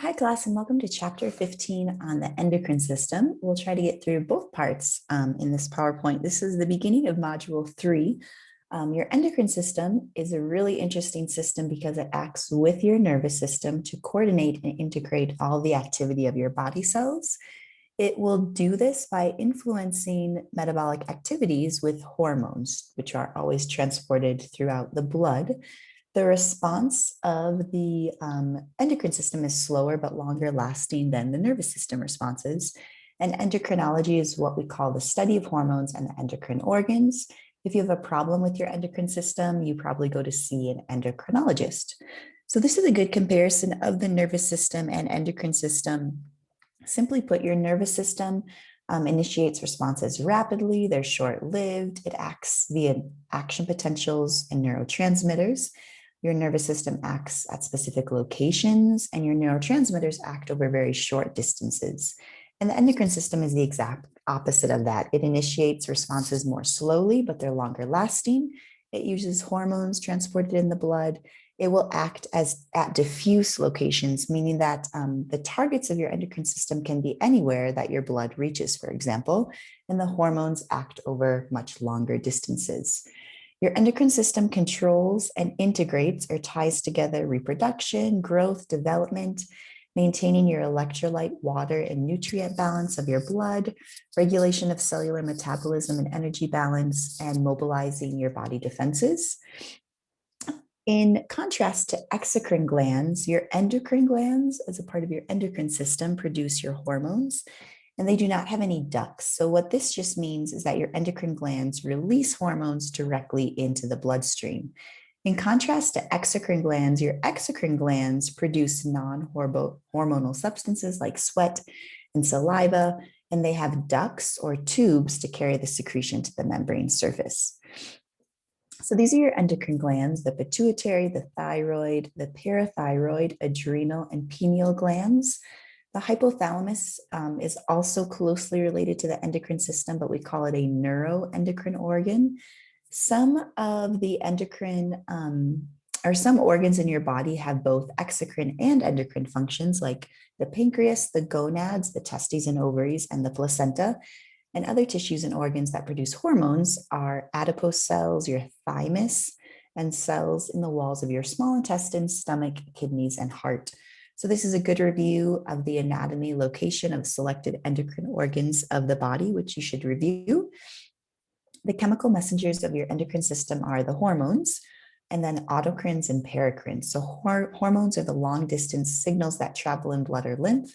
Hi, class, and welcome to Chapter 15 on the endocrine system. We'll try to get through both parts in this PowerPoint. This is the beginning of Module 3. Your endocrine system is a really interesting system because it acts with your nervous system to coordinate and integrate all the activity of your body cells. It will do this by influencing metabolic activities with hormones, which are always transported throughout the blood. The response of the endocrine system is slower but longer lasting than the nervous system responses. And endocrinology is what we call the study of hormones and the endocrine organs. If you have a problem with your endocrine system, you probably go to see an endocrinologist. So this is a good comparison of the nervous system and endocrine system. Simply put, your nervous system initiates responses rapidly, they're short-lived, it acts via action potentials and neurotransmitters. Your nervous system acts at specific locations, and your neurotransmitters act over very short distances. And the endocrine system is the exact opposite of that. It initiates responses more slowly, but they're longer lasting. It uses hormones transported in the blood. It will act at diffuse locations, meaning that the targets of your endocrine system can be anywhere that your blood reaches, for example, and the hormones act over much longer distances. Your endocrine system controls and integrates or ties together reproduction, growth, development, maintaining your electrolyte, water, and nutrient balance of your blood, regulation of cellular metabolism and energy balance, and mobilizing your body defenses. In contrast to exocrine glands, your endocrine glands, as a part of your endocrine system, produce your hormones, and they do not have any ducts. So what this just means is that your endocrine glands release hormones directly into the bloodstream. In contrast to exocrine glands, your exocrine glands produce non-hormonal substances like sweat and saliva, and they have ducts or tubes to carry the secretion to the membrane surface. So these are your endocrine glands: the pituitary, the thyroid, the parathyroid, adrenal, and pineal glands. The hypothalamus is also closely related to the endocrine system, but we call it a neuroendocrine organ. Some of the endocrine or some organs in your body have both exocrine and endocrine functions, like the pancreas, the gonads, the testes and ovaries, and the placenta. And other tissues and organs that produce hormones are adipose cells, your thymus, and cells in the walls of your small intestine, stomach, kidneys, and heart. So this is a good review of the anatomy location of selected endocrine organs of the body, which you should review. The chemical messengers of your endocrine system are the hormones, and then autocrines and paracrines. So hormones are the long distance signals that travel in blood or lymph.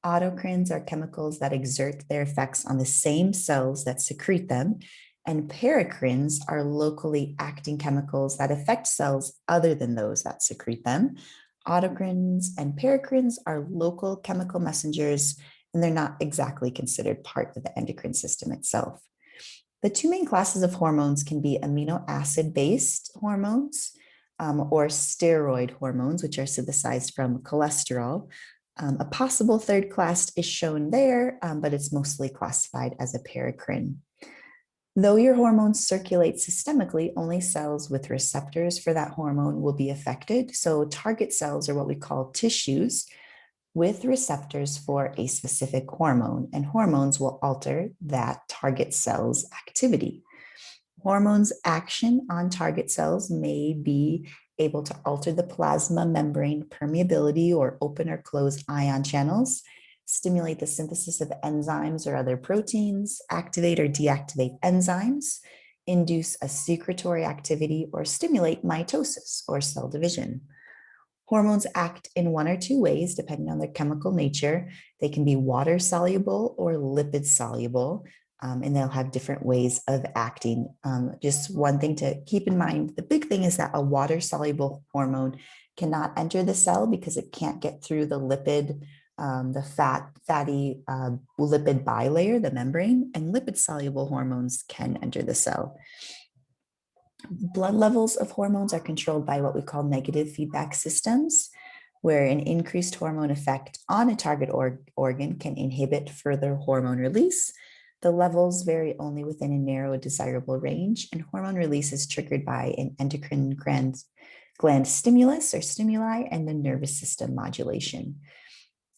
Autocrines are chemicals that exert their effects on the same cells that secrete them. And paracrines are locally acting chemicals that affect cells other than those that secrete them. Autocrines and paracrines are local chemical messengers, and they're not exactly considered part of the endocrine system itself. The two main classes of hormones can be amino acid-based hormones or steroid hormones, which are synthesized from cholesterol. A possible third class is shown there, but it's mostly classified as a paracrine. Though your hormones circulate systemically, only cells with receptors for that hormone will be affected. So target cells are what we call tissues with receptors for a specific hormone, and hormones will alter that target cell's activity. Hormones' action on target cells may be able to alter the plasma membrane permeability or open or close ion channels, stimulate the synthesis of enzymes or other proteins, activate or deactivate enzymes, induce a secretory activity, or stimulate mitosis or cell division. Hormones act in one or two ways, depending on their chemical nature. They can be water soluble or lipid soluble, and they'll have different ways of acting. Just one thing to keep in mind, the big thing is that a water soluble hormone cannot enter the cell because it can't get through the lipid, fatty lipid bilayer, the membrane, and lipid soluble hormones can enter the cell. Blood levels of hormones are controlled by what we call negative feedback systems, where an increased hormone effect on a target organ can inhibit further hormone release. The levels vary only within a narrow desirable range, and hormone release is triggered by an endocrine gland stimulus or stimuli and the nervous system modulation.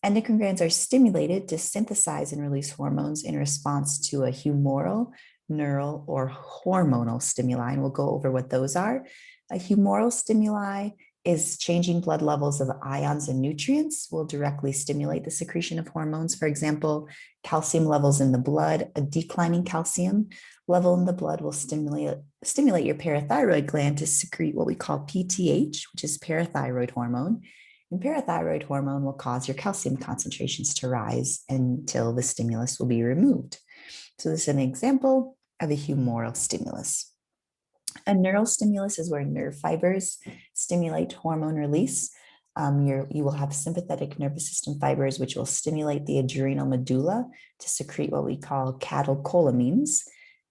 Endocrine glands are stimulated to synthesize and release hormones in response to a humoral, neural, or hormonal stimuli. And we'll go over what those are. A humoral stimuli is changing blood levels of ions and nutrients will directly stimulate the secretion of hormones. For example, calcium levels in the blood, a declining calcium level in the blood will stimulate your parathyroid gland to secrete what we call PTH, which is parathyroid hormone. And parathyroid hormone will cause your calcium concentrations to rise until the stimulus will be removed. So this is an example of a humoral stimulus. A neural stimulus is where nerve fibers stimulate hormone release. You will have sympathetic nervous system fibers, which will stimulate the adrenal medulla to secrete what we call catecholamines.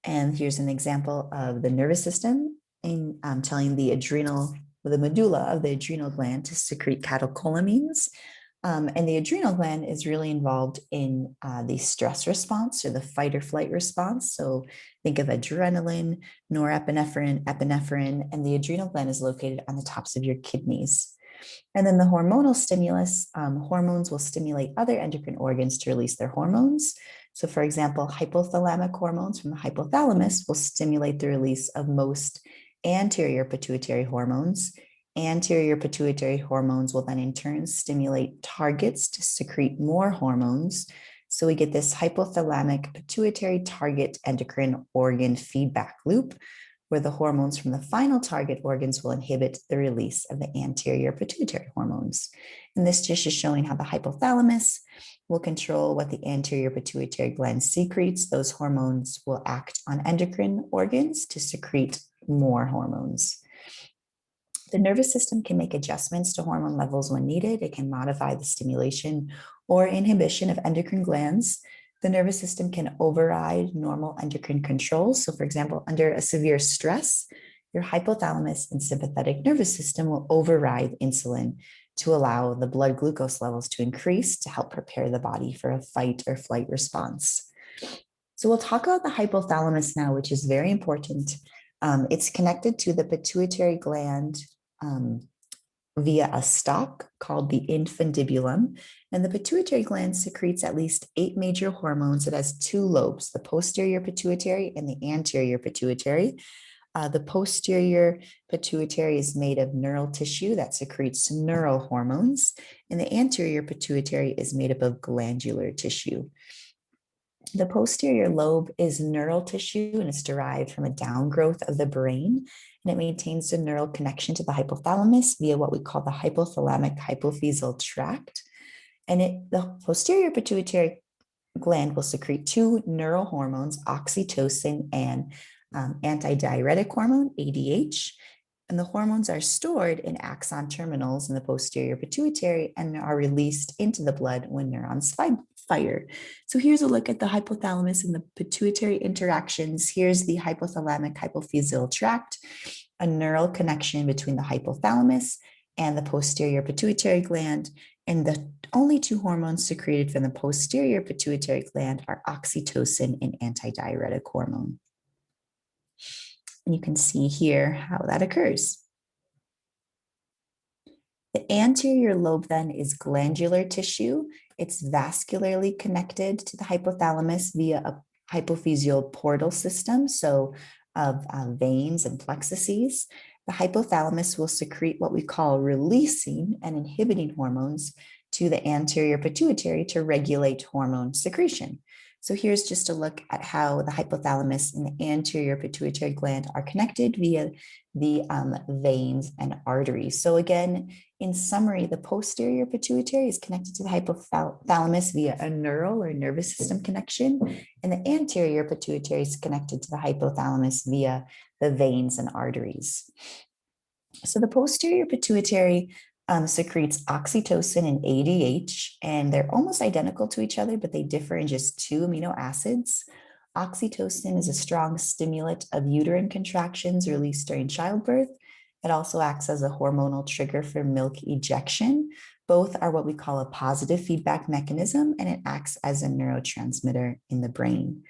And here's an example of the nervous system in telling the medulla of the adrenal gland to secrete catecholamines. And the adrenal gland is really involved in the stress response or the fight or flight response. So think of adrenaline, norepinephrine, epinephrine, and the adrenal gland is located on the tops of your kidneys. And then the hormonal stimulus, hormones will stimulate other endocrine organs to release their hormones. So for example, hypothalamic hormones from the hypothalamus will stimulate the release of most anterior pituitary hormones. Anterior pituitary hormones will then in turn stimulate targets to secrete more hormones. So we get this hypothalamic pituitary target endocrine organ feedback loop, where the hormones from the final target organs will inhibit the release of the anterior pituitary hormones. And this just is showing how the hypothalamus will control what the anterior pituitary gland secretes. Those hormones will act on endocrine organs to secrete more hormones. The nervous system can make adjustments to hormone levels when needed. It can modify the stimulation or inhibition of endocrine glands. The nervous system can override normal endocrine controls. So for example, under a severe stress, your hypothalamus and sympathetic nervous system will override insulin to allow the blood glucose levels to increase to help prepare the body for a fight or flight response. So we'll talk about the hypothalamus now, which is very important. It's connected to the pituitary gland via a stalk called the infundibulum. And the pituitary gland secretes at least 8 major hormones. It has 2 lobes, the posterior pituitary and the anterior pituitary. The posterior pituitary is made of neural tissue that secretes neural hormones, and the anterior pituitary is made up of glandular tissue. The posterior lobe is neural tissue and it's derived from a downgrowth of the brain, and it maintains the neural connection to the hypothalamus via what we call the hypothalamic hypophyseal tract. And the posterior pituitary gland will secrete 2 neural hormones, oxytocin and antidiuretic hormone, ADH. And the hormones are stored in axon terminals in the posterior pituitary and are released into the blood when neurons fire. So here's a look at the hypothalamus and the pituitary interactions. Here's the hypothalamic hypophyseal tract, a neural connection between the hypothalamus and the posterior pituitary gland. And the only 2 hormones secreted from the posterior pituitary gland are oxytocin and antidiuretic hormone. And you can see here how that occurs. The anterior lobe then is glandular tissue. It's vascularly connected to the hypothalamus via a hypophyseal portal system, so of veins and plexuses. The hypothalamus will secrete what we call releasing and inhibiting hormones to the anterior pituitary to regulate hormone secretion. So here's just a look at how the hypothalamus and the anterior pituitary gland are connected via the veins and arteries. So again, in summary, the posterior pituitary is connected to the hypothalamus via a neural or nervous system connection, and the anterior pituitary is connected to the hypothalamus via the veins and arteries. So the posterior pituitary secretes oxytocin and ADH, and they're almost identical to each other, but they differ in just 2 amino acids. Oxytocin is a strong stimulant of uterine contractions released during childbirth. It also acts as a hormonal trigger for milk ejection. Both are what we call a positive feedback mechanism, and it acts as a neurotransmitter in the brain.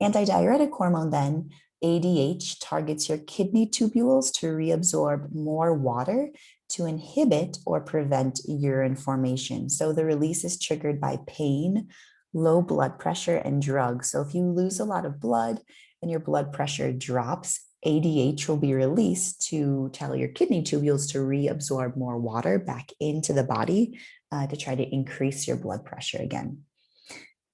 Antidiuretic hormone then, ADH, targets your kidney tubules to reabsorb more water to inhibit or prevent urine formation. So the release is triggered by pain, low blood pressure, and drugs. So if you lose a lot of blood and your blood pressure drops, ADH will be released to tell your kidney tubules to reabsorb more water back into the body to try to increase your blood pressure again.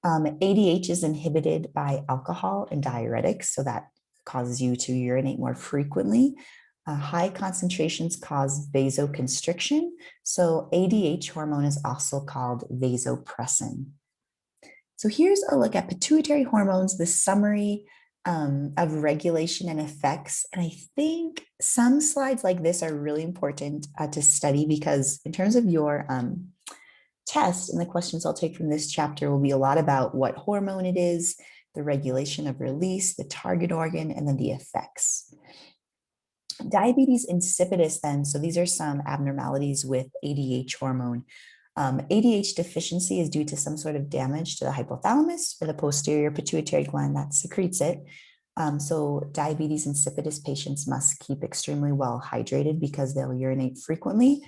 ADH is inhibited by alcohol and diuretics, so that causes you to urinate more frequently. High concentrations cause vasoconstriction, so ADH hormone is also called vasopressin. So here's a look at pituitary hormones, the summary of regulation and effects. And I think some slides like this are really important to study because in terms of your test and the questions I'll take from this chapter will be a lot about what hormone it is, the regulation of release, the target organ, and then the effects. Diabetes insipidus then, so these are some abnormalities with ADH hormone. ADH deficiency is due to some sort of damage to the hypothalamus or the posterior pituitary gland that secretes it. So diabetes insipidus patients must keep extremely well hydrated because they'll urinate frequently.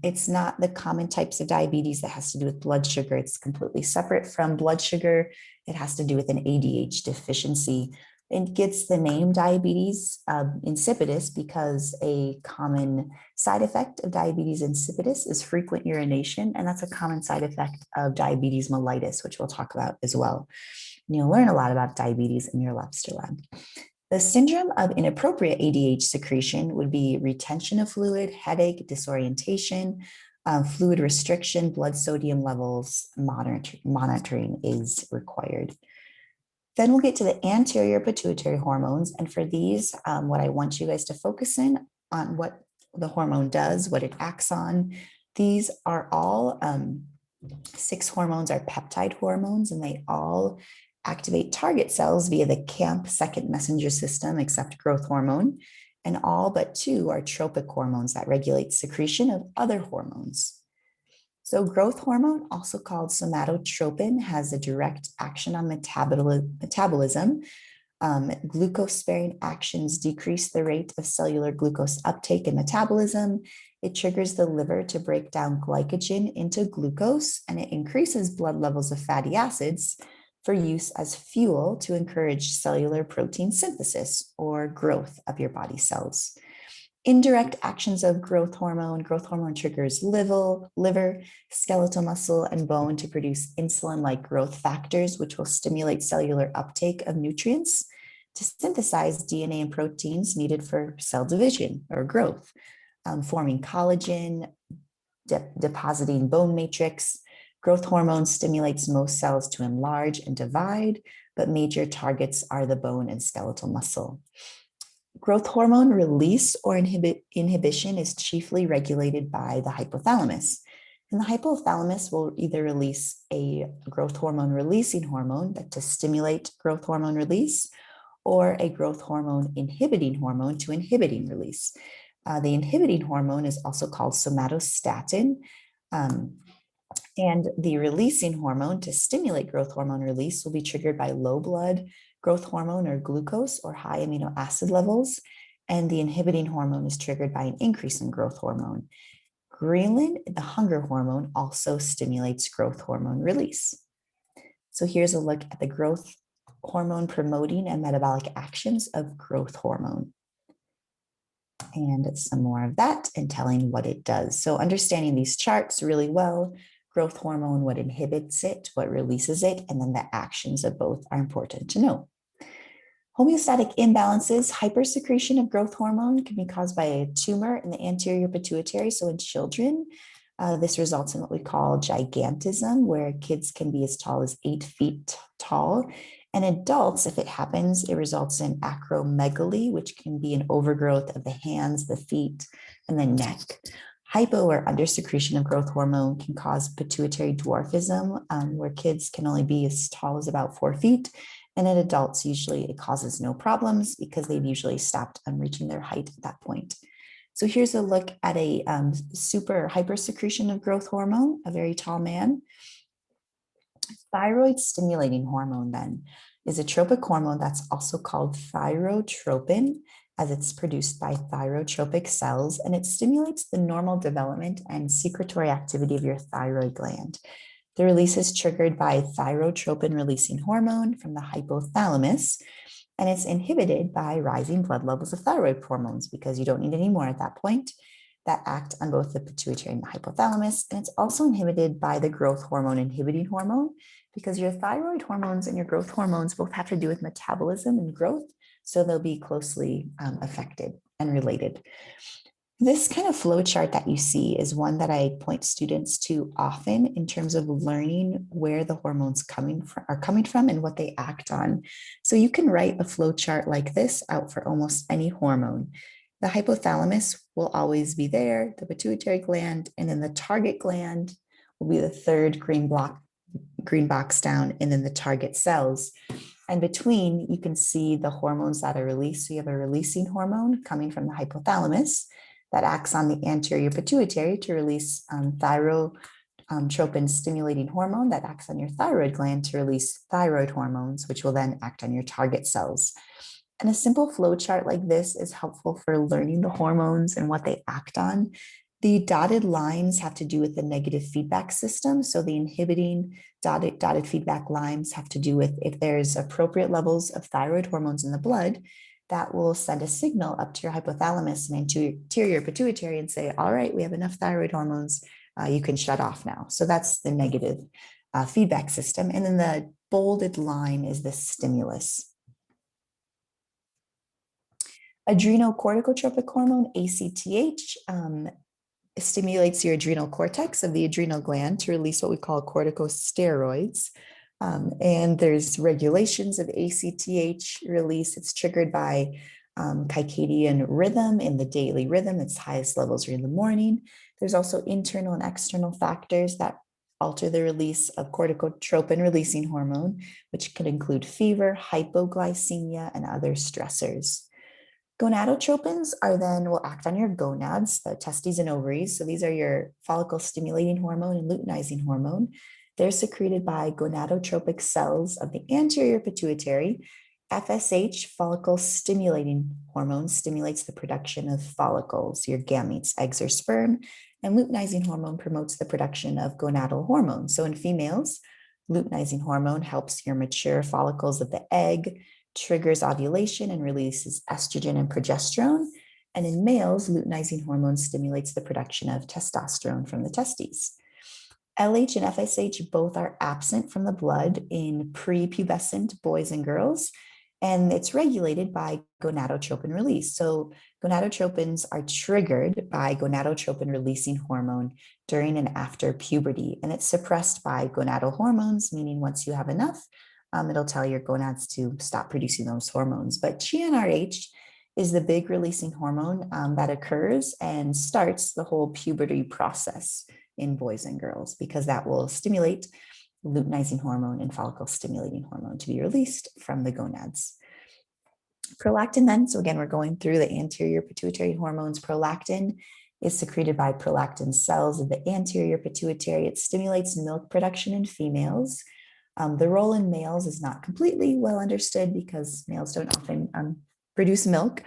It's not the common types of diabetes that has to do with blood sugar. It's completely separate from blood sugar. It has to do with an ADH deficiency. It gets the name diabetes insipidus because a common side effect of diabetes insipidus is frequent urination, and that's a common side effect of diabetes mellitus, which we'll talk about as well. And you'll learn a lot about diabetes in your Webster lab. The syndrome of inappropriate ADH secretion would be retention of fluid, headache, disorientation, fluid restriction, blood sodium levels, monitoring is required. Then we'll get to the anterior pituitary hormones. And for these, what I want you guys to focus in on what the hormone does, what it acts on. These are all 6 hormones are peptide hormones, and they all activate target cells via the CAMP second messenger system, except growth hormone. And all but 2 are tropic hormones that regulate secretion of other hormones. So growth hormone, also called somatotropin, has a direct action on metabolism. Glucose-sparing actions decrease the rate of cellular glucose uptake and metabolism. It triggers the liver to break down glycogen into glucose, and it increases blood levels of fatty acids for use as fuel to encourage cellular protein synthesis or growth of your body cells. Indirect actions of growth hormone triggers liver, skeletal muscle, and bone to produce insulin-like growth factors, which will stimulate cellular uptake of nutrients to synthesize DNA and proteins needed for cell division or growth, forming collagen, depositing bone matrix. Growth hormone stimulates most cells to enlarge and divide, but major targets are the bone and skeletal muscle. Growth hormone release or inhibition is chiefly regulated by the hypothalamus. And the hypothalamus will either release a growth hormone releasing hormone to stimulate growth hormone release, or a growth hormone inhibiting hormone to inhibiting release. The inhibiting hormone is also called somatostatin. And the releasing hormone to stimulate growth hormone release will be triggered by low blood growth hormone or glucose or high amino acid levels. And the inhibiting hormone is triggered by an increase in growth hormone. Ghrelin, the hunger hormone, also stimulates growth hormone release. So here's a look at the growth hormone promoting and metabolic actions of growth hormone. And some more of that and telling what it does. So understanding these charts really well, growth hormone, what inhibits it, what releases it, and then the actions of both are important to know. Homeostatic imbalances, hypersecretion of growth hormone can be caused by a tumor in the anterior pituitary. So in children, this results in what we call gigantism, where kids can be as tall as 8 feet tall. And adults, if it happens, it results in acromegaly, which can be an overgrowth of the hands, the feet, and the neck. Hypo or undersecretion of growth hormone can cause pituitary dwarfism, where kids can only be as tall as about 4 feet. And in adults, usually it causes no problems because they've usually stopped reaching their height at that point. So here's a look at a super hypersecretion of growth hormone, a very tall man. Thyroid stimulating hormone then is a tropic hormone that's also called thyrotropin, as it's produced by thyrotropic cells, and it stimulates the normal development and secretory activity of your thyroid gland. The release is triggered by thyrotropin-releasing hormone from the hypothalamus, and it's inhibited by rising blood levels of thyroid hormones because you don't need any more at that point that act on both the pituitary and the hypothalamus. And it's also inhibited by the growth hormone inhibiting hormone because your thyroid hormones and your growth hormones both have to do with metabolism and growth. So they'll be closely affected and related. This kind of flow chart that you see is one that I point students to often in terms of learning where the hormones are coming from and what they act on. So you can write a flow chart like this out for almost any hormone. The hypothalamus will always be there, the pituitary gland, and then the target gland will be the third green box down, and then the target cells. And between, you can see the hormones that are released. So you have a releasing hormone coming from the hypothalamus that acts on the anterior pituitary to release thyrotropin stimulating hormone that acts on your thyroid gland to release thyroid hormones, which will then act on your target cells. And a simple flow chart like this is helpful for learning the hormones and what they act on. The dotted lines have to do with the negative feedback system. So the inhibiting dotted feedback lines have to do with if there's appropriate levels of thyroid hormones in the blood, that will send a signal up to your hypothalamus and anterior pituitary and say, all right, we have enough thyroid hormones, you can shut off now. So that's the negative feedback system. And then the bolded line is the stimulus. Adrenocorticotropic hormone, ACTH, stimulates your adrenal cortex of the adrenal gland to release what we call corticosteroids. And there's regulations of ACTH release. It's triggered by circadian rhythm in the daily rhythm. Its highest levels are in the morning. There's also internal and external factors that alter the release of corticotropin releasing hormone, which could include fever, hypoglycemia, and other stressors. Gonadotropins will act on your gonads, the testes and ovaries. So these are your follicle stimulating hormone and luteinizing hormone. They're secreted by gonadotropic cells of the anterior pituitary. FSH, follicle stimulating hormone, stimulates the production of follicles, your gametes, eggs or sperm, and luteinizing hormone promotes the production of gonadal hormone. So in females, luteinizing hormone helps your mature follicles of the egg, triggers ovulation and releases estrogen and progesterone. And in males, luteinizing hormone stimulates the production of testosterone from the testes. LH and FSH both are absent from the blood in prepubescent boys and girls, and it's regulated by gonadotropin release. So gonadotropins are triggered by gonadotropin releasing hormone during and after puberty, and it's suppressed by gonadal hormones, meaning once you have enough, it'll tell your gonads to stop producing those hormones. But GnRH is the big releasing hormone that occurs and starts the whole puberty process in boys and girls, because that will stimulate luteinizing hormone and follicle stimulating hormone to be released from the gonads. Prolactin then, so again, we're going through the anterior pituitary hormones. Prolactin is secreted by prolactin cells of the anterior pituitary. It stimulates milk production in females. The role in males is not completely well understood because males don't often produce milk.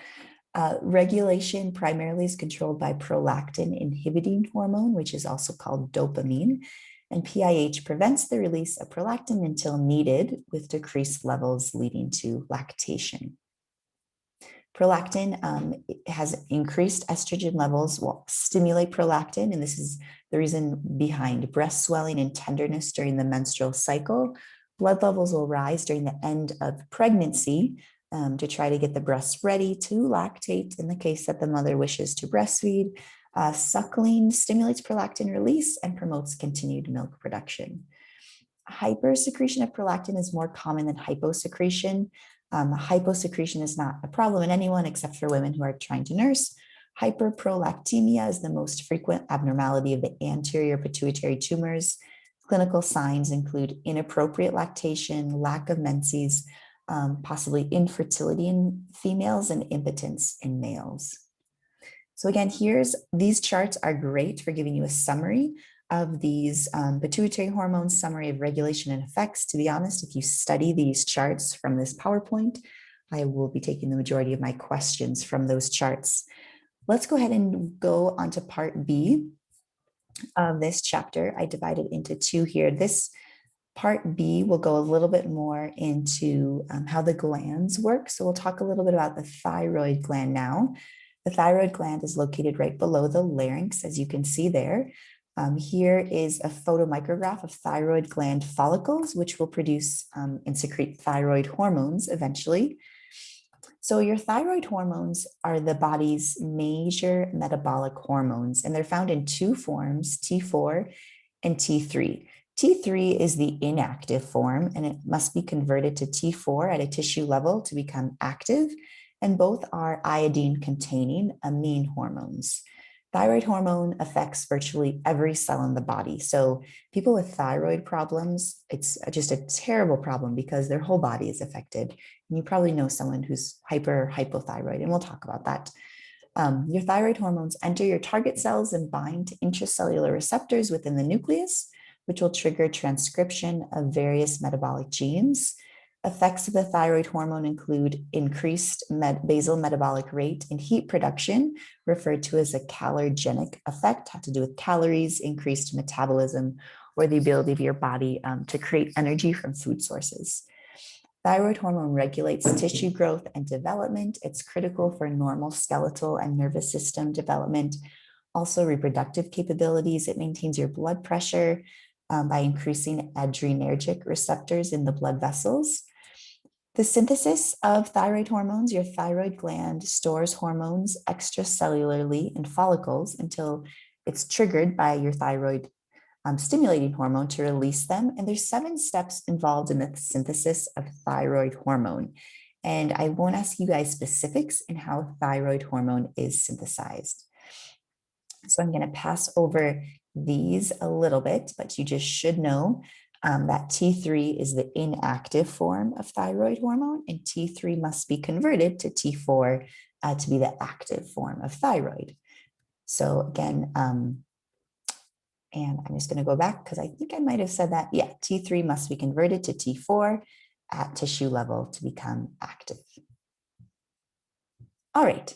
Regulation primarily is controlled by prolactin inhibiting hormone, which is also called dopamine. And PIH prevents the release of prolactin until needed, with decreased levels leading to lactation. Prolactin has increased estrogen levels will stimulate prolactin, and this is the reason behind breast swelling and tenderness during the menstrual cycle. Blood levels will rise during the end of pregnancy to try to get the breast ready to lactate in the case that the mother wishes to breastfeed. Suckling stimulates prolactin release and promotes continued milk production. Hypersecretion of prolactin is more common than hyposecretion. Hyposecretion is not a problem in anyone except for women who are trying to nurse. Hyperprolactemia is the most frequent abnormality of the anterior pituitary tumors. Clinical signs include inappropriate lactation, lack of menses, possibly infertility in females, and impotence in males. So again, these charts are great for giving you a summary of these pituitary hormones, summary of regulation and effects. To be honest, if you study these charts from this PowerPoint, I will be taking the majority of my questions from those charts. Let's go ahead and go on to part B of this chapter. I divided into two here. This part B will go a little bit more into how the glands work. So we'll talk a little bit about the thyroid gland now. The thyroid gland is located right below the larynx, as you can see there. Here is a photomicrograph of thyroid gland follicles, which will produce and secrete thyroid hormones eventually. So your thyroid hormones are the body's major metabolic hormones, and they're found in two forms, T4 and T3. T3 is the inactive form, and it must be converted to T4 at a tissue level to become active, and both are iodine-containing amine hormones. Thyroid hormone affects virtually every cell in the body. So people with thyroid problems, it's just a terrible problem because their whole body is affected. And you probably know someone who's hypothyroid, and we'll talk about that. Your thyroid hormones enter your target cells and bind to intracellular receptors within the nucleus, which will trigger transcription of various metabolic genes. Effects of the thyroid hormone include increased basal metabolic rate and heat production, referred to as a calorogenic effect, have to do with calories, increased metabolism, or the ability of your body to create energy from food sources. Thyroid hormone regulates tissue growth and development. It's critical for normal skeletal and nervous system development. Also, reproductive capabilities. It maintains your blood pressure by increasing adrenergic receptors in the blood vessels. The synthesis of thyroid hormones, your thyroid gland stores hormones extracellularly in follicles until it's triggered by your thyroid stimulating hormone to release them. And there's 7 steps involved in the synthesis of thyroid hormone. And I won't ask you guys specifics in how thyroid hormone is synthesized. So I'm going to pass over these a little bit, but you just should know that T3 is the inactive form of thyroid hormone, and T3 must be converted to T4 to be the active form of thyroid. So again, and I'm just going to go back because I think I might have said that. Yeah, T3 must be converted to T4 at tissue level to become active. All right.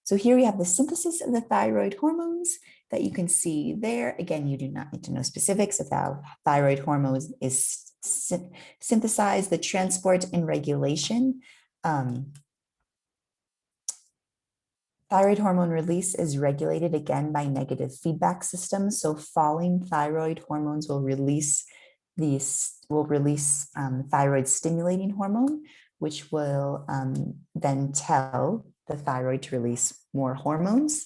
So here we have the synthesis of the thyroid hormones that you can see there. Again, you do not need to know specifics of how thyroid hormone is synthesized, the transport and regulation. Thyroid hormone release is regulated again by negative feedback systems. So falling thyroid hormones will release thyroid stimulating hormone, which will then tell the thyroid to release more hormones.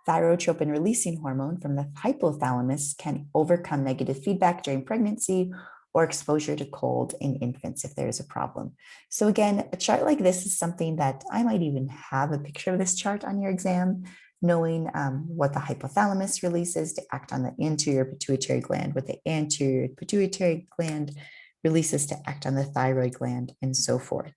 Thyrotropin releasing hormone from the hypothalamus can overcome negative feedback during pregnancy or exposure to cold in infants if there is a problem. So again, a chart like this is something that I might even have a picture of this chart on your exam, knowing what the hypothalamus releases to act on the anterior pituitary gland, what the anterior pituitary gland releases to act on the thyroid gland, and so forth.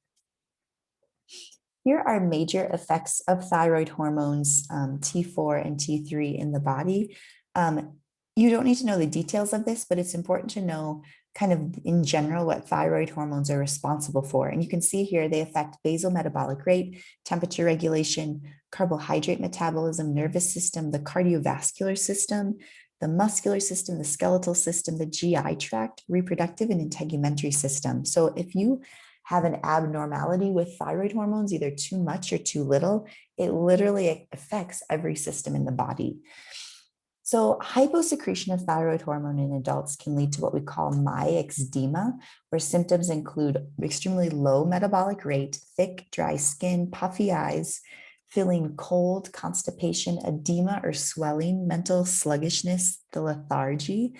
Here are major effects of thyroid hormones, T4 and T3 in the body. You don't need to know the details of this, but it's important to know kind of in general what thyroid hormones are responsible for. And you can see here they affect basal metabolic rate, temperature regulation, carbohydrate metabolism, nervous system, the cardiovascular system, the muscular system, the skeletal system, the GI tract, reproductive and integumentary system. So if you have an abnormality with thyroid hormones, either too much or too little, it literally affects every system in the body. So hyposecretion of thyroid hormone in adults can lead to what we call myxedema, where symptoms include extremely low metabolic rate, thick, dry skin, puffy eyes, feeling cold, constipation, edema or swelling, mental sluggishness, the lethargy.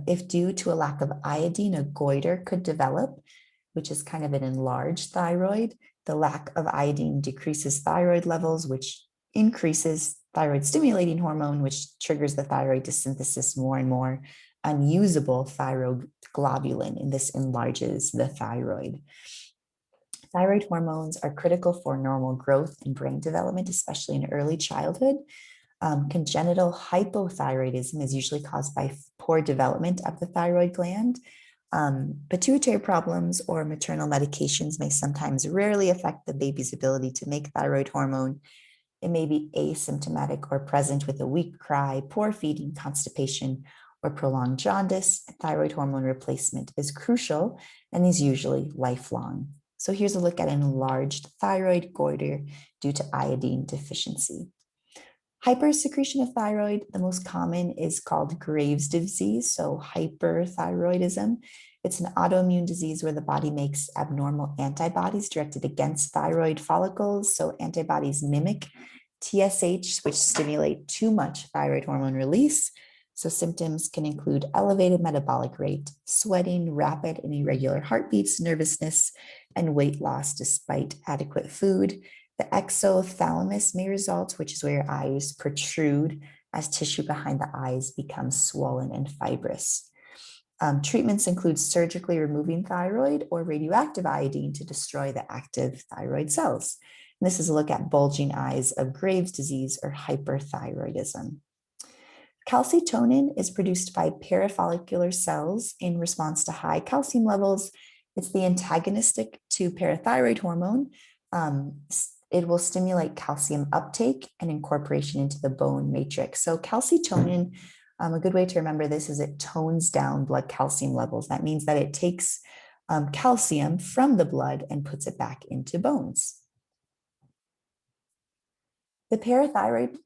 If due to a lack of iodine, a goiter could develop, which is kind of an enlarged thyroid. The lack of iodine decreases thyroid levels, which increases thyroid stimulating hormone, which triggers the thyroid to synthesis more and more unusable thyroglobulin, and this enlarges the thyroid. Thyroid hormones are critical for normal growth and brain development, especially in early childhood. Congenital hypothyroidism is usually caused by poor development of the thyroid gland. Pituitary problems or maternal medications may sometimes rarely affect the baby's ability to make thyroid hormone. It may be asymptomatic or present with a weak cry, poor feeding, constipation, or prolonged jaundice. Thyroid hormone replacement is crucial and is usually lifelong. So here's a look at an enlarged thyroid goiter due to iodine deficiency. Hypersecretion of thyroid, the most common is called Graves' disease, so hyperthyroidism. It's an autoimmune disease where the body makes abnormal antibodies directed against thyroid follicles. So antibodies mimic TSH, which stimulate too much thyroid hormone release. So symptoms can include elevated metabolic rate, sweating, rapid and irregular heartbeats, nervousness, and weight loss despite adequate food. The exothalamus may result, which is where your eyes protrude as tissue behind the eyes becomes swollen and fibrous. Treatments include surgically removing thyroid or radioactive iodine to destroy the active thyroid cells. And this is a look at bulging eyes of Graves' disease or hyperthyroidism. Calcitonin is produced by parafollicular cells in response to high calcium levels. It's the antagonistic to parathyroid hormone. It will stimulate calcium uptake and incorporation into the bone matrix. So calcitonin, a good way to remember this is it tones down blood calcium levels. That means that it takes calcium from the blood and puts it back into bones. The parathyroid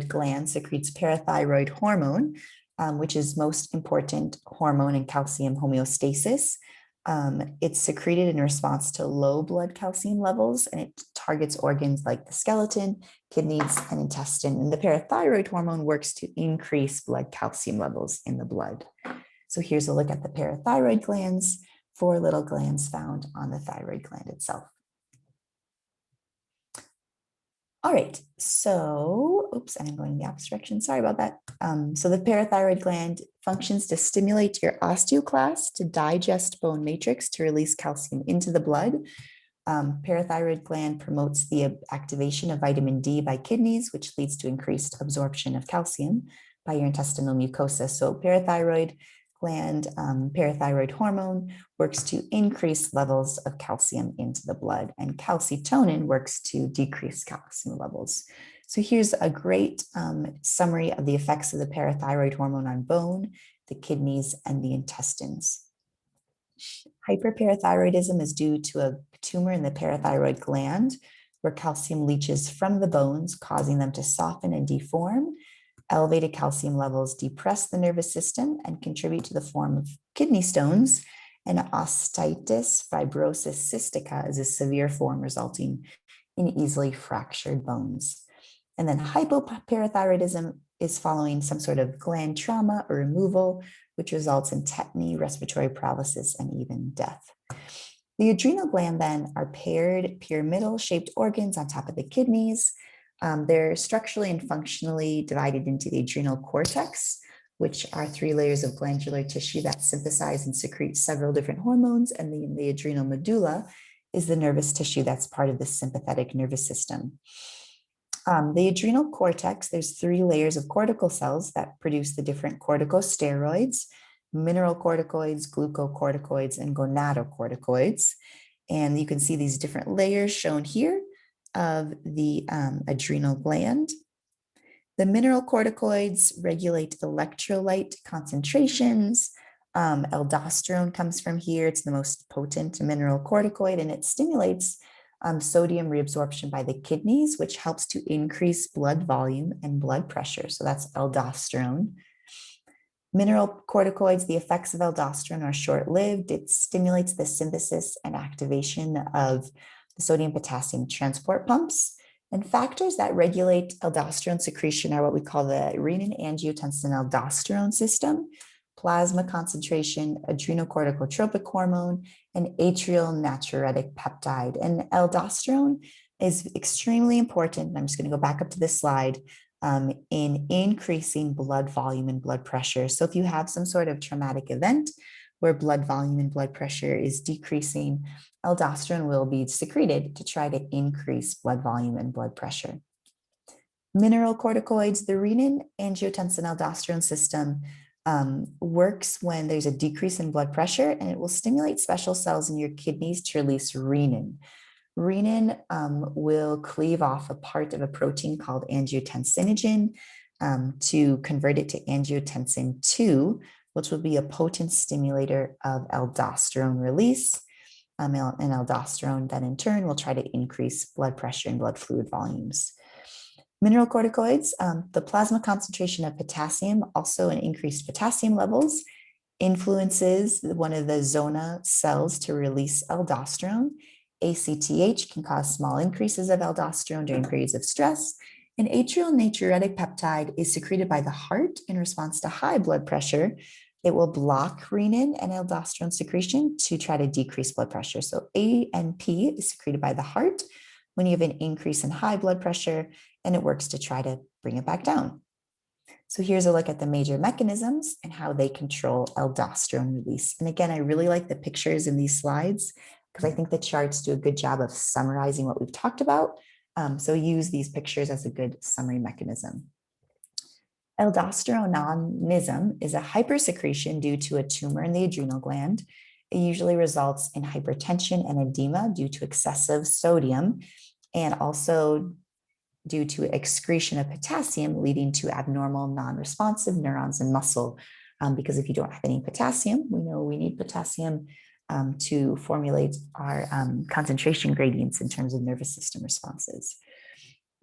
gland secretes parathyroid hormone, which is most important hormone in calcium homeostasis. It's secreted in response to low blood calcium levels, and it targets organs like the skeleton, kidneys, and intestine. And the parathyroid hormone works to increase blood calcium levels in the blood. So here's a look at the parathyroid glands, 4 little glands found on the thyroid gland itself. All right, so, oops, and I'm going the opposite direction. Sorry about that. So the parathyroid gland functions to stimulate your osteoclast to digest bone matrix to release calcium into the blood. Parathyroid gland promotes the activation of vitamin D by kidneys, which leads to increased absorption of calcium by your intestinal mucosa. So parathyroid gland, parathyroid hormone works to increase levels of calcium into the blood, and calcitonin works to decrease calcium levels. So here's a great summary of the effects of the parathyroid hormone on bone, the kidneys, and the intestines. Hyperparathyroidism is due to a tumor in the parathyroid gland where calcium leaches from the bones, causing them to soften and deform. Elevated calcium levels depress the nervous system and contribute to the form of kidney stones. And osteitis fibrosis cystica is a severe form resulting in easily fractured bones. And then hypoparathyroidism is following some sort of gland trauma or removal, which results in tetany, respiratory paralysis, and even death. The adrenal gland then are paired pyramidal shaped organs on top of the kidneys. They're structurally and functionally divided into the adrenal cortex, which are 3 layers of glandular tissue that synthesize and secrete several different hormones. And the adrenal medulla is the nervous tissue that's part of the sympathetic nervous system. The adrenal cortex, there's 3 layers of cortical cells that produce the different corticosteroids, mineralocorticoids, glucocorticoids, and gonadocorticoids. And you can see these different layers shown here of the adrenal gland. The mineralocorticoids regulate electrolyte concentrations. Aldosterone comes from here. It's the most potent mineralocorticoid, and it stimulates sodium reabsorption by the kidneys, which helps to increase blood volume and blood pressure. So that's aldosterone. Mineralocorticoids, the effects of aldosterone are short-lived. It stimulates the synthesis and activation of the sodium potassium transport pumps. And factors that regulate aldosterone secretion are what we call the renin-angiotensin-aldosterone system, plasma concentration, adrenocorticotropic hormone, and atrial natriuretic peptide. And aldosterone is extremely important. I'm just going to go back up to this slide in increasing blood volume and blood pressure. So if you have some sort of traumatic event where blood volume and blood pressure is decreasing, aldosterone will be secreted to try to increase blood volume and blood pressure. Mineralocorticoids, the renin-angiotensin-aldosterone system works when there's a decrease in blood pressure, and it will stimulate special cells in your kidneys to release renin. Renin will cleave off a part of a protein called angiotensinogen to convert it to angiotensin 2, which will be a potent stimulator of aldosterone release. And aldosterone then in turn will try to increase blood pressure and blood fluid volumes. Mineralocorticoids, the plasma concentration of potassium, also an increased potassium levels, influences one of the zona cells to release aldosterone. ACTH can cause small increases of aldosterone during periods of stress. An atrial natriuretic peptide is secreted by the heart in response to high blood pressure. It will block renin and aldosterone secretion to try to decrease blood pressure. So ANP is secreted by the heart when you have an increase in high blood pressure, and it works to try to bring it back down. So here's a look at the major mechanisms and how they control aldosterone release. And again, I really like the pictures in these slides because I think the charts do a good job of summarizing what we've talked about. So use these pictures as a good summary mechanism. Aldosteronism is a hypersecretion due to a tumor in the adrenal gland. It usually results in hypertension and edema due to excessive sodium, and also due to excretion of potassium, leading to abnormal non-responsive neurons and muscle. Because if you don't have any potassium, we know we need potassium to formulate our concentration gradients in terms of nervous system responses.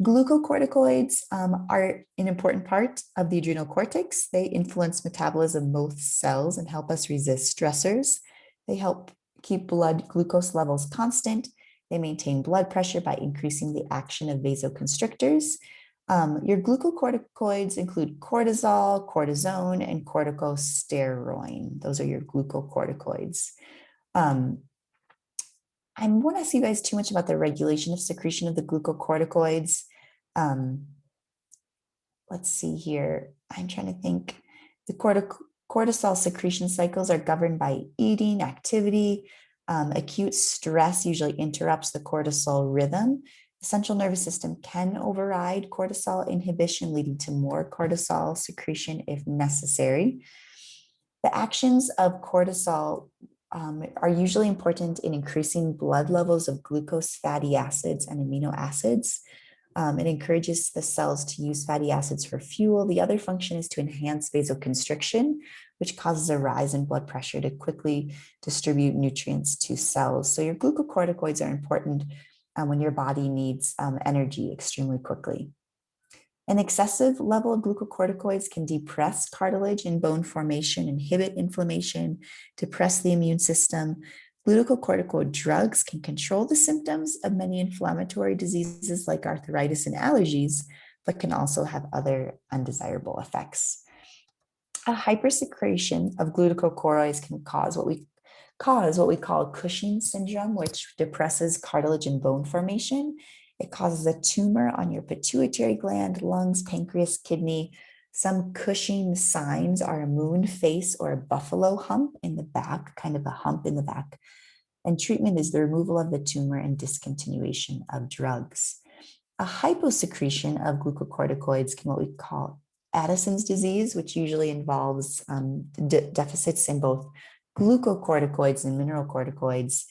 Glucocorticoids are an important part of the adrenal cortex. They influence metabolism of most cells and help us resist stressors. They help keep blood glucose levels constant. They maintain blood pressure by increasing the action of vasoconstrictors. Your glucocorticoids include cortisol, cortisone, and corticosteroid. Those are your glucocorticoids. I won't ask you guys too much about the regulation of secretion of the glucocorticoids. Let's see here. I'm trying to think. The cortisol secretion cycles are governed by eating, activity. Acute stress usually interrupts the cortisol rhythm. The central nervous system can override cortisol inhibition, leading to more cortisol secretion if necessary. The actions of cortisol are usually important in increasing blood levels of glucose, fatty acids, and amino acids. It encourages the cells to use fatty acids for fuel. The other function is to enhance vasoconstriction, which causes a rise in blood pressure to quickly distribute nutrients to cells. So your glucocorticoids are important when your body needs energy extremely quickly. An excessive level of glucocorticoids can depress cartilage and bone formation, inhibit inflammation, depress the immune system. Glucocorticoid drugs can control the symptoms of many inflammatory diseases like arthritis and allergies, but can also have other undesirable effects. A hypersecretion of glucocorticoids can cause what we call Cushing's syndrome, which depresses cartilage and bone formation. It causes a tumor on your pituitary gland, lungs, pancreas, kidney. Some Cushing signs are a moon face or a buffalo hump in the back, kind of a hump in the back. And treatment is the removal of the tumor and discontinuation of drugs. A hyposecretion of glucocorticoids can what we call Addison's disease, which usually involves deficits in both glucocorticoids and mineralocorticoids.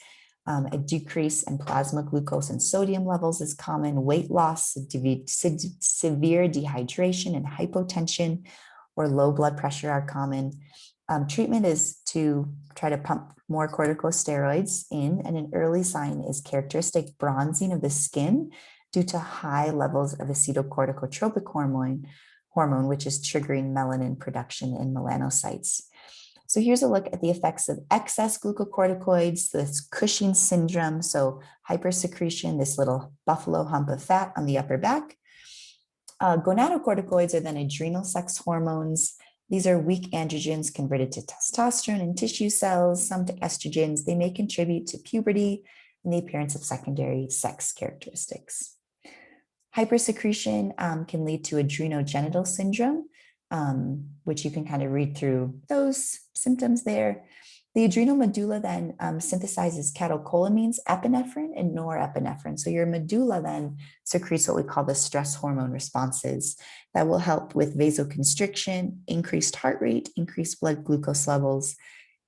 A decrease in plasma glucose and sodium levels is common. Weight loss, severe dehydration and hypotension or low blood pressure are common. Treatment is to try to pump more corticosteroids in, and an early sign is characteristic bronzing of the skin due to high levels of acetylcorticotropic hormone, which is triggering melanin production in melanocytes. So here's a look at the effects of excess glucocorticoids, this Cushing syndrome, so hypersecretion, this little buffalo hump of fat on the upper back. Gonadocorticoids are then adrenal sex hormones. These are weak androgens converted to testosterone in tissue cells, some to estrogens. They may contribute to puberty and the appearance of secondary sex characteristics. Hypersecretion can lead to adrenogenital syndrome, which you can kind of read through those symptoms there. The adrenal medulla then synthesizes catecholamines, epinephrine, and norepinephrine. So your medulla then secretes what we call the stress hormone responses that will help with vasoconstriction, increased heart rate, increased blood glucose levels,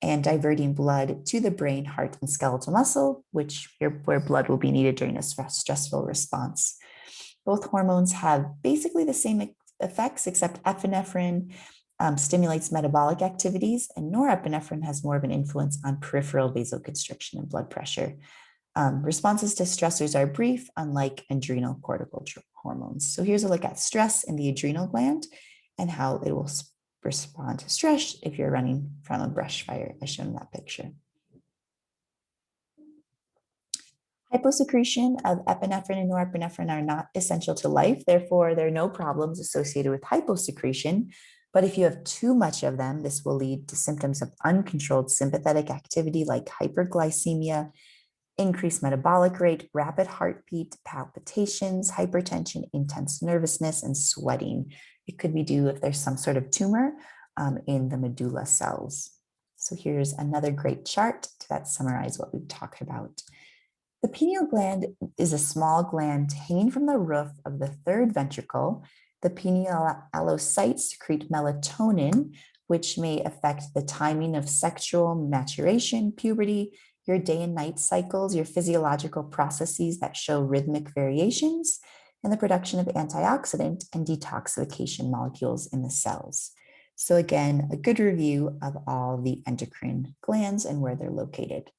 and diverting blood to the brain, heart, and skeletal muscle, where blood will be needed during a stressful response. Both hormones have basically the same effects, except epinephrine stimulates metabolic activities, and norepinephrine has more of an influence on peripheral vasoconstriction and blood pressure. Responses to stressors are brief, unlike adrenal cortical hormones. So here's a look at stress in the adrenal gland and how it will respond to stress if you're running from a brush fire, as shown in that picture. Hyposecretion of epinephrine and norepinephrine are not essential to life. Therefore, there are no problems associated with hyposecretion. But if you have too much of them, this will lead to symptoms of uncontrolled sympathetic activity like hyperglycemia, increased metabolic rate, rapid heartbeat, palpitations, hypertension, intense nervousness, and sweating. It could be due if there's some sort of tumor in the medulla cells. So here's another great chart that summarizes what we've talked about. The pineal gland is a small gland hanging from the roof of the third ventricle. The pineal allocytes secrete melatonin, which may affect the timing of sexual maturation, puberty, your day and night cycles, your physiological processes that show rhythmic variations, and the production of antioxidant and detoxification molecules in the cells. So again, a good review of all the endocrine glands and where they're located.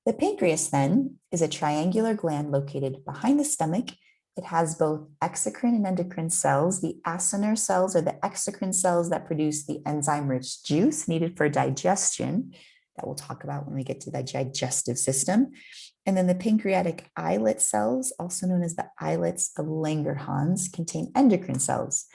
The pancreas then is a triangular gland located behind the stomach. It has both exocrine and endocrine cells. The acinar cells are the exocrine cells that produce the enzyme-rich juice needed for digestion that we'll talk about when we get to the digestive system. And then the pancreatic islet cells, also known as the islets of Langerhans, contain endocrine cells.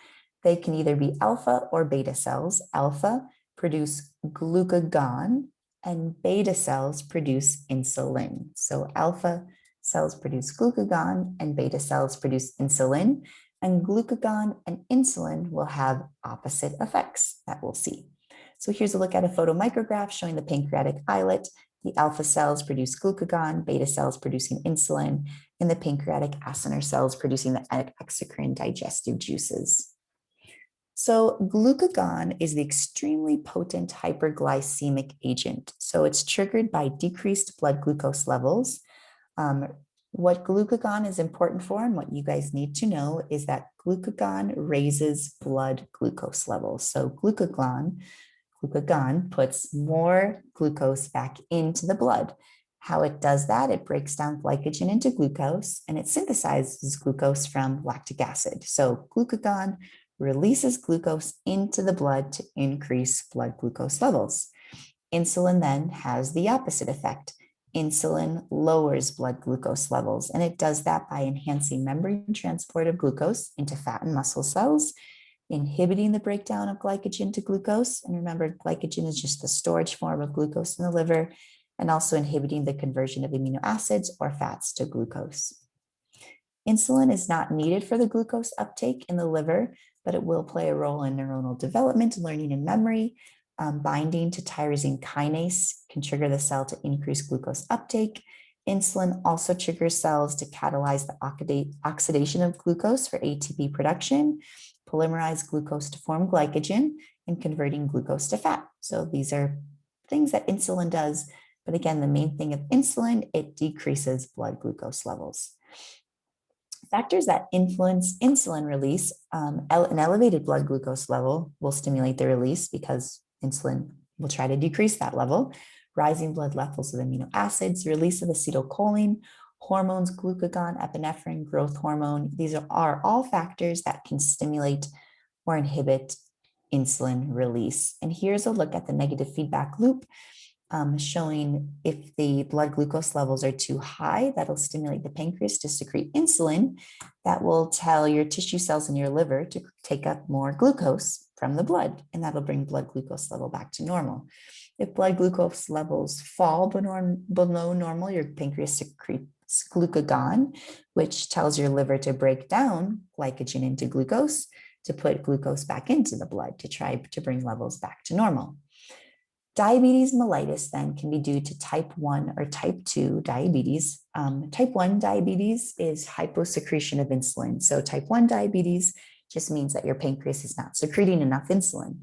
They can either be alpha or beta cells. Alpha produce glucagon, and beta cells produce insulin. So alpha cells produce glucagon and beta cells produce insulin, and glucagon and insulin will have opposite effects that we'll see. So here's a look at a photomicrograph showing the pancreatic islet. The alpha cells produce glucagon, beta cells producing insulin, and the pancreatic acinar cells producing the exocrine digestive juices. So glucagon is the extremely potent hyperglycemic agent. So it's triggered by decreased blood glucose levels. What glucagon is important for and what you guys need to know is that glucagon raises blood glucose levels. So glucagon puts more glucose back into the blood. How it does that, it breaks down glycogen into glucose and it synthesizes glucose from lactic acid. So glucagon releases glucose into the blood to increase blood glucose levels. Insulin then has the opposite effect. Insulin lowers blood glucose levels, and it does that by enhancing membrane transport of glucose into fat and muscle cells, inhibiting the breakdown of glycogen to glucose. And remember, glycogen is just the storage form of glucose in the liver, and also inhibiting the conversion of amino acids or fats to glucose. Insulin is not needed for the glucose uptake in the liver, but it will play a role in neuronal development, learning, and memory. Binding to tyrosine kinase can trigger the cell to increase glucose uptake. Insulin also triggers cells to catalyze the oxidation of glucose for ATP production, polymerize glucose to form glycogen, and converting glucose to fat. So these are things that insulin does. But again, the main thing of insulin, it decreases blood glucose levels. Factors that influence insulin release, an elevated blood glucose level will stimulate the release because insulin will try to decrease that level. Rising blood levels of amino acids, release of acetylcholine, hormones, glucagon, epinephrine, growth hormone. These are all factors that can stimulate or inhibit insulin release. And here's a look at the negative feedback loop. Showing if the blood glucose levels are too high, that'll stimulate the pancreas to secrete insulin. That will tell your tissue cells in your liver to take up more glucose from the blood, and that'll bring blood glucose level back to normal. If blood glucose levels fall below normal, your pancreas secretes glucagon, which tells your liver to break down glycogen into glucose to put glucose back into the blood to try to bring levels back to normal. Diabetes mellitus then can be due to type 1 or type 2 diabetes. Type 1 diabetes is hyposecretion of insulin. So type 1 diabetes just means that your pancreas is not secreting enough insulin.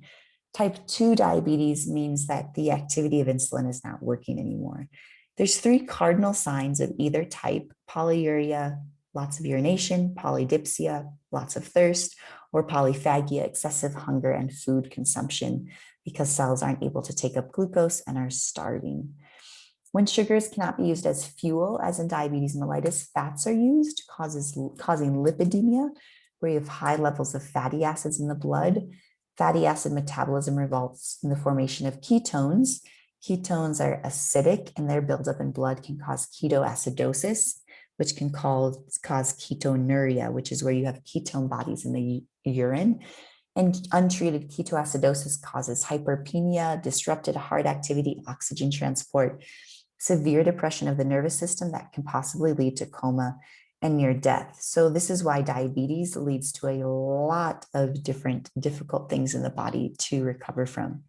Type 2 diabetes means that the activity of insulin is not working anymore. There's 3 cardinal signs of either type: polyuria, lots of urination; polydipsia, lots of thirst; or polyphagia, excessive hunger and food consumption, because cells aren't able to take up glucose and are starving. When sugars cannot be used as fuel, as in diabetes mellitus, fats are used, causing lipidemia, where you have high levels of fatty acids in the blood. Fatty acid metabolism results in the formation of ketones. Ketones are acidic, and their buildup in blood can cause ketoacidosis, which can cause ketonuria, which is where you have ketone bodies in the urine. And untreated ketoacidosis causes hyperpenia, disrupted heart activity, oxygen transport, severe depression of the nervous system that can possibly lead to coma and near death. So this is why diabetes leads to a lot of different difficult things in the body to recover from.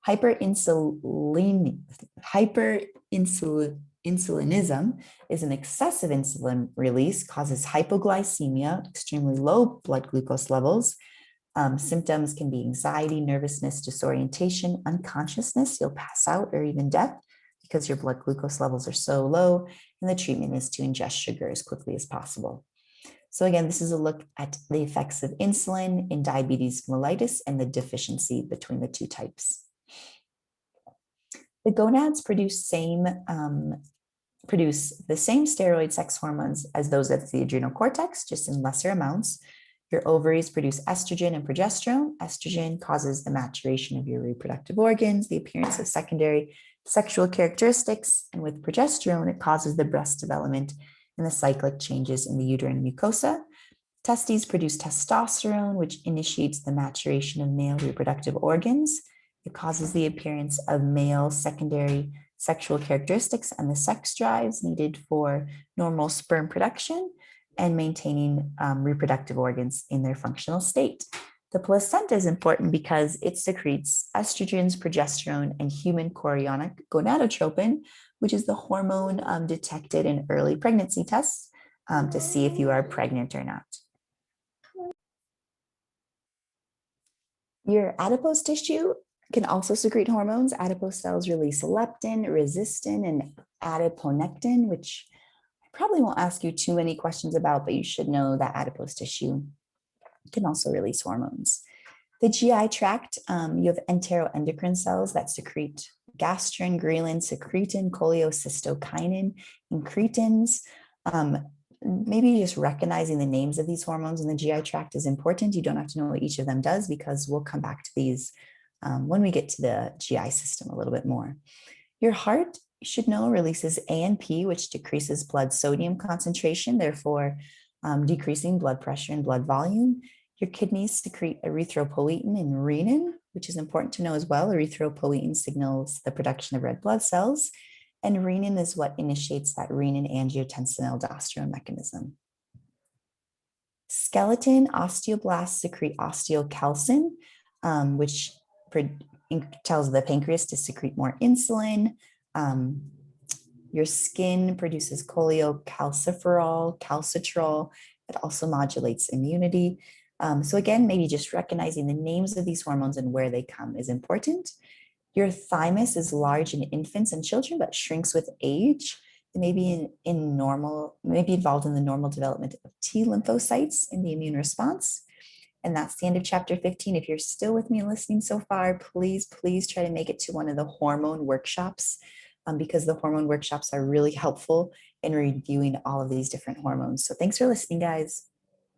Hyperinsulinism is an excessive insulin release, causes hypoglycemia, extremely low blood glucose levels. Symptoms can be anxiety, nervousness, disorientation, unconsciousness. You'll pass out or even death because your blood glucose levels are so low, and the treatment is to ingest sugar as quickly as possible. So again, this is a look at the effects of insulin in diabetes mellitus and the deficiency between the 2 types. The gonads produce the same steroid sex hormones as those of the adrenal cortex, just in lesser amounts. Your ovaries produce estrogen and progesterone. Estrogen causes the maturation of your reproductive organs, the appearance of secondary sexual characteristics, and with progesterone, it causes the breast development and the cyclic changes in the uterine mucosa. Testes produce testosterone, which initiates the maturation of male reproductive organs. It causes the appearance of male secondary sexual characteristics and the sex drives needed for normal sperm production and maintaining reproductive organs in their functional state. The placenta is important because it secretes estrogens, progesterone, and human chorionic gonadotropin, which is the hormone detected in early pregnancy tests to see if you are pregnant or not. Your adipose tissue can also secrete hormones. Adipose cells release leptin, resistin, and adiponectin, which I probably won't ask you too many questions about, but you should know that adipose tissue can also release hormones. The GI tract, you have enteroendocrine cells that secrete gastrin, ghrelin, secretin, cholecystokinin, incretins. Maybe just recognizing the names of these hormones in the GI tract is important. You don't have to know what each of them does, because we'll come back to these when we get to the GI system a little bit more. Your heart, you should know, releases ANP, which decreases blood sodium concentration, therefore decreasing blood pressure and blood volume. Your kidneys secrete erythropoietin and renin, which is important to know as well. Erythropoietin signals the production of red blood cells, and renin is what initiates that renin-angiotensin-aldosterone mechanism. Skeleton osteoblasts secrete osteocalcin, which tells the pancreas to secrete more insulin. Your skin produces cholecalciferol, calcitrol. It also modulates immunity. So again, maybe just recognizing the names of these hormones and where they come is important. Your thymus is large in infants and children, but shrinks with age. It may be involved in the normal development of T lymphocytes in the immune response. And that's the end of chapter 15. If you're still with me and listening so far, please try to make it to one of the hormone workshops, because the hormone workshops are really helpful in reviewing all of these different hormones. So thanks for listening, guys.